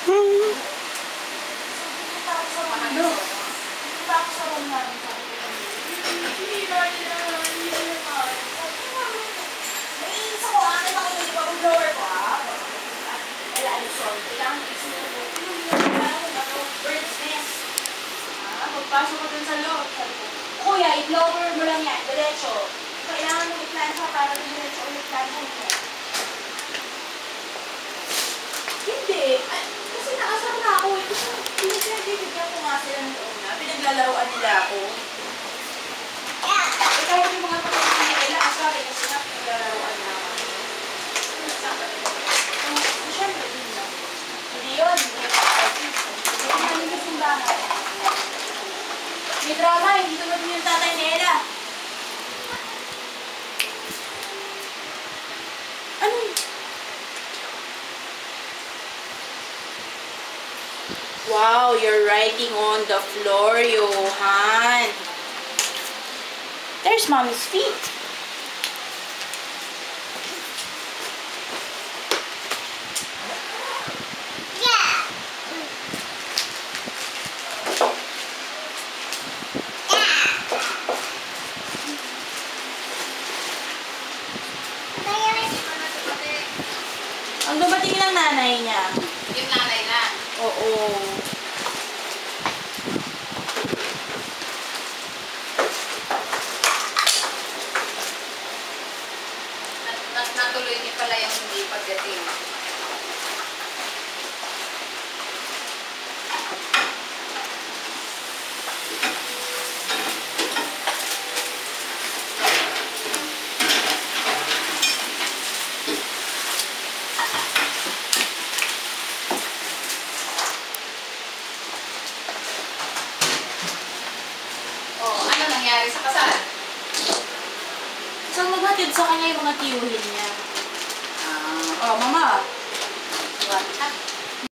Ano? Tapos sa room namin. Naiinis ako, akin ako yung blower ko, ha? Wala, ano, sorry. Kailangan isunod ko. Bird's nest. Pagpasok ko dun sa loob. Kuya, i-blower mo lang yan. Diretso. Kailangan mo i-plancha para diretso ulit plancha mo. Hindi. Kasi naasar na ako. Pinagkakibigyan ko nga sila noon na. Pinaglalaroan nila ako. Kahit yung mga pagkakas nila, asari kasi nga pinaglalaroan na ako. Siyempre din na. Hindi yun. Hindi namin yung simbahan. May drama, hindi tumating yung tatay nila. Ano? Wow, you're riding on the floor, Johan. There's mommy's feet. Ang dumating ng nanay niya. Yung nanay na? Oo. Natuloy niya pala yung hindi pagdating. Sa kasal. So, maghatid sa kanya yung mga tiyuhin niya. Oh, mama.